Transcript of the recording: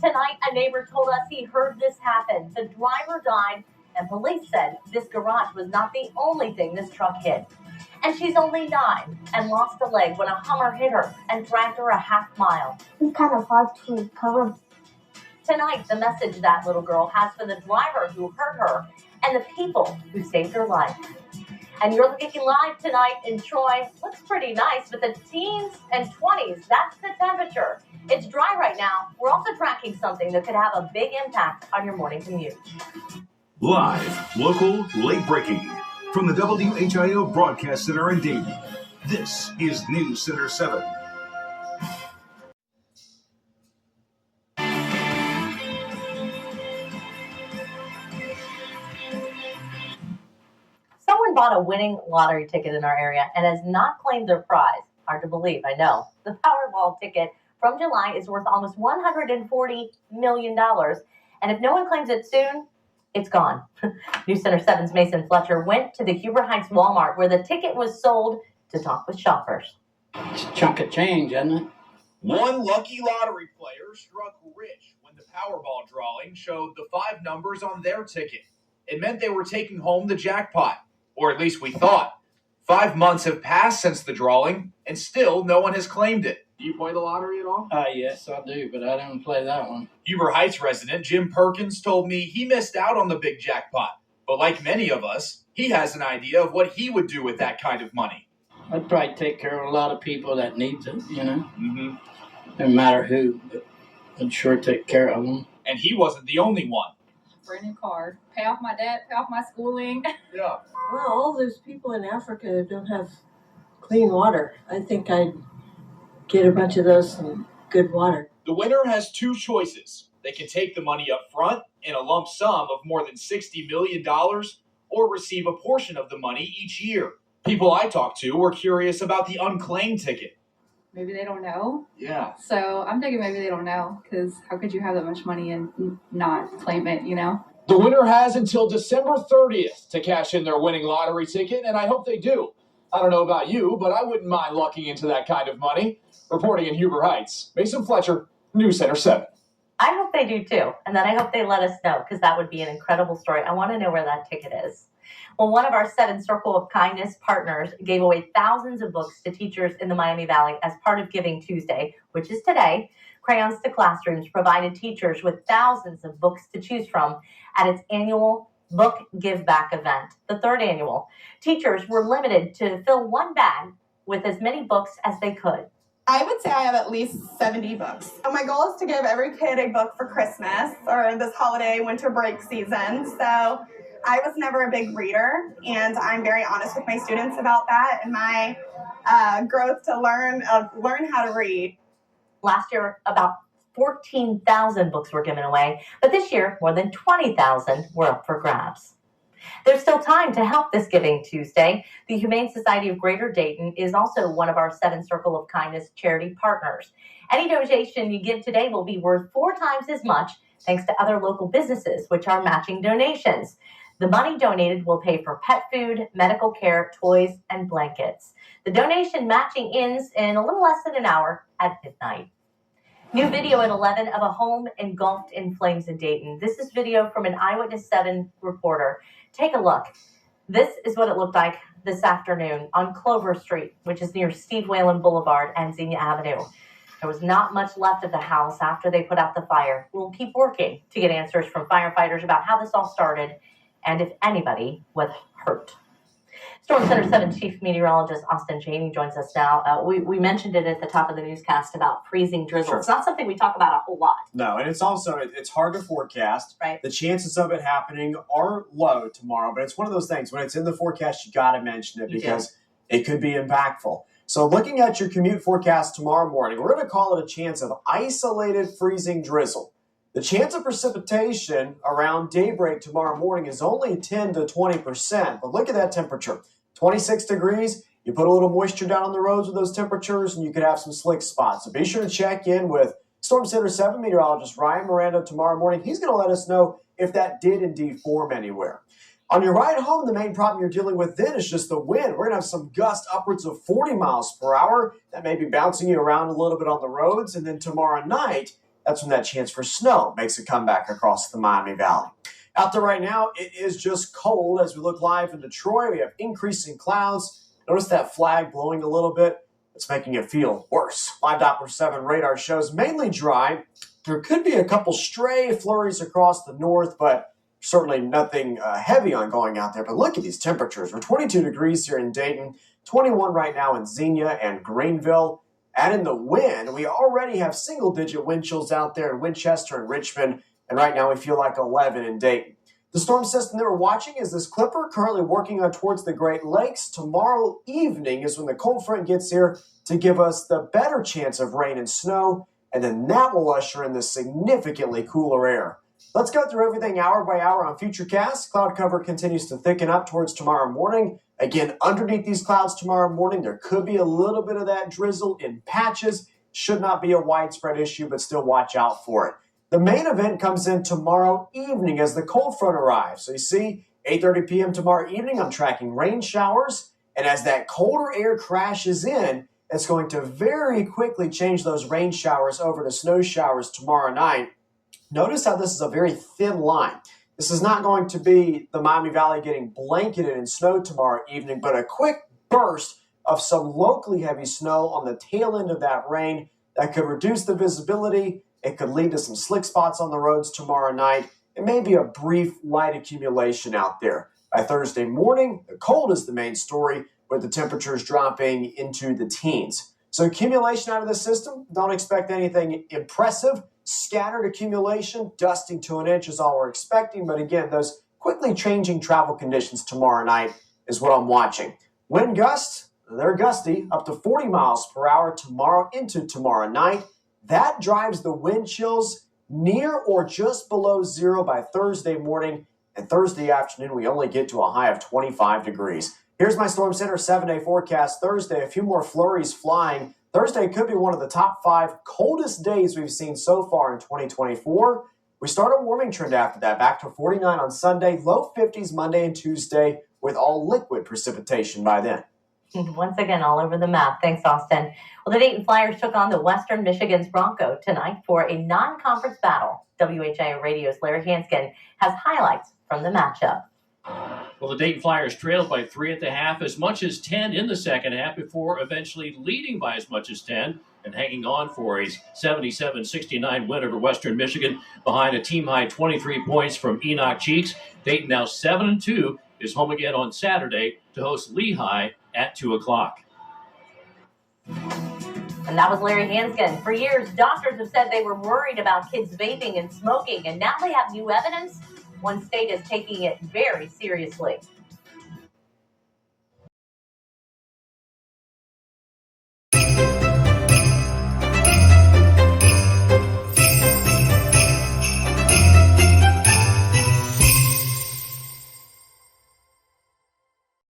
Tonight, a neighbor told us he heard this happen. The driver died, and police said this garage was not the only thing this truck hit. And she's only 9 and lost a leg when a Hummer hit her and dragged her a half-mile. It's kind of hard to recover. Tonight, the message that little girl has for the driver who hurt her and the people who saved her life. And you're looking live tonight in Troy. Looks pretty nice, but the teens and 20s, that's the temperature. It's dry right now. We're also tracking something that could have a big impact on your morning commute. Live, local, late breaking. From the WHIO Broadcast Center in Dayton, this is News Center 7. Someone bought a winning lottery ticket in our area and has not claimed their prize. Hard to believe, I know. The Powerball ticket from July is worth almost $140 million. And if no one claims it soon, it's gone. News Center 7's Mason Fletcher went to the Huber Heights Walmart where the ticket was sold to talk with shoppers. It's a chunk of change, isn't it? One lucky lottery player struck rich when the Powerball drawing showed the 5 numbers on their ticket. It meant they were taking home the jackpot, or at least we thought. 5 months have passed since the drawing, and still no one has claimed it. Do you play the lottery at all? Yes, I do, but I don't play that one. Huber Heights resident Jim Perkins told me he missed out on the big jackpot. But like many of us, he has an idea of what he would do with that kind of money. I'd probably take care of a lot of people that needs it, you know? Mm-hmm. No matter who, but I'd sure take care of them. And he wasn't the only one. Brand new car, pay off my debt, pay off my schooling. Yeah. Well, all those people in Africa that don't have clean water, I think I'd get a bunch of those some good water. The winner has 2 choices. They can take the money up front in a lump sum of more than $60 million or receive a portion of the money each year. People I talked to were curious about the unclaimed ticket. Maybe they don't know. Yeah. So I'm thinking maybe they don't know, because how could you have that much money and not claim it, you know? The winner has until December 30th to cash in their winning lottery ticket, and I hope they do. I don't know about you, but I wouldn't mind lucking into that kind of money. Reporting in Huber Heights, Mason Fletcher, News Center 7. I hope they do too, and then I hope they let us know, because that would be an incredible story. I want to know where that ticket is. Well, one of our 7 Circle of Kindness partners gave away thousands of books to teachers in the Miami Valley as part of Giving Tuesday, which is today. Crayons to Classrooms provided teachers with thousands of books to choose from at its annual Book Give Back event, the 3rd annual. Teachers were limited to fill one bag with as many books as they could. I would say I have at least 70 books. My goal is to give every kid a book for Christmas or this holiday winter break season. So I was never a big reader, and I'm very honest with my students about that and my growth to learn how to read. Last year, about 14,000 books were given away, but this year, more than 20,000 were up for grabs. There's still time to help this Giving Tuesday. The Humane Society of Greater Dayton is also one of our 7 Circle of Kindness charity partners. Any donation you give today will be worth 4 times as much thanks to other local businesses, which are matching donations. The money donated will pay for pet food, medical care, toys, and blankets. The donation matching ends in a little less than an hour at midnight. New video at 11 of a home engulfed in flames in Dayton. This is video from an Eyewitness 7 reporter. Take a look. This is what it looked like this afternoon on Clover Street, which is near Steve Whalen Boulevard and Xenia Avenue. There was not much left of the house after they put out the fire. We'll keep working to get answers from firefighters about how this all started and if anybody was hurt. Storm Center 7 Chief Meteorologist Austin Chaney joins us now. We mentioned it at the top of the newscast about freezing drizzle. Sure. It's not something we talk about a whole lot. No, and it's also, it's hard to forecast. Right. The chances of it happening are low tomorrow, but it's one of those things. When it's in the forecast, you got to mention it because it could be impactful. So looking at your commute forecast tomorrow morning, we're going to call it a chance of isolated freezing drizzle. The chance of precipitation around daybreak tomorrow morning is only 10 to 20%, but look at that temperature. 26 degrees, you put a little moisture down on the roads with those temperatures, and you could have some slick spots. So be sure to check in with Storm Center 7 meteorologist Ryan Miranda tomorrow morning. He's going to let us know if that did indeed form anywhere. On your ride home, the main problem you're dealing with then is just the wind. We're going to have some gusts upwards of 40 miles per hour. That may be bouncing you around a little bit on the roads. And then tomorrow night, that's when that chance for snow makes a comeback across the Miami Valley. Out there right now, it is just cold. As we look live in Detroit, we have increasing clouds. Notice that flag blowing a little bit. It's making it feel worse. My Doppler 7 radar shows mainly dry. There could be a couple stray flurries across the north, but certainly nothing heavy on going out there. But look at these temperatures. We're 22 degrees here in Dayton, 21 right now in Xenia and Greenville. And in the wind, we already have single-digit wind chills out there in Winchester and Richmond. And right now we feel like 11 in Dayton. The storm system that we're watching is this Clipper, currently working on towards the Great Lakes. Tomorrow evening is when the cold front gets here to give us the better chance of rain and snow, and then that will usher in the significantly cooler air. Let's go through everything hour by hour on Futurecast. Cloud cover continues to thicken up towards tomorrow morning. Again, underneath these clouds tomorrow morning, there could be a little bit of that drizzle in patches. Should not be a widespread issue, but still watch out for it. The main event comes in tomorrow evening as the cold front arrives. So you see, 8:30 p.m. tomorrow evening, I'm tracking rain showers. And as that colder air crashes in, it's going to very quickly change those rain showers over to snow showers tomorrow night. Notice how this is a very thin line. This is not going to be the Miami Valley getting blanketed in snow tomorrow evening, but a quick burst of some locally heavy snow on the tail end of that rain that could reduce the visibility. It could lead to some slick spots on the roads tomorrow night. It may be a brief light accumulation out there. By Thursday morning, the cold is the main story, with the temperatures dropping into the teens. So accumulation out of the system, don't expect anything impressive. Scattered accumulation, dusting to an inch is all we're expecting. But again, those quickly changing travel conditions tomorrow night is what I'm watching. Wind gusts, they're gusty, up to 40 miles per hour tomorrow into tomorrow night. That drives the wind chills near or just below zero by Thursday morning. And Thursday afternoon, we only get to a high of 25 degrees. Here's my Storm Center 7-day forecast. Thursday, a few more flurries flying. Thursday could be one of the top 5 coldest days we've seen so far in 2024. We start a warming trend after that, back to 49 on Sunday, low 50s Monday and Tuesday, with all liquid precipitation by then. Once again, all over the map. Thanks, Austin. Well, the Dayton Flyers took on the Western Michigan's Bronco tonight for a non-conference battle. WHIO Radio's Larry Hanskin has highlights from the matchup. Well, the Dayton Flyers trailed by 3 at the half, as much as 10 in the second half, before eventually leading by as much as 10 and hanging on for a 77-69 win over Western Michigan behind a team-high 23 points from Enoch Cheeks. Dayton, now 7-2, is home again on Saturday to host Lehigh at 2 o'clock. And that was Larry Hanskin. For years, doctors have said they were worried about kids vaping and smoking, and now they have new evidence. One state is taking it very seriously.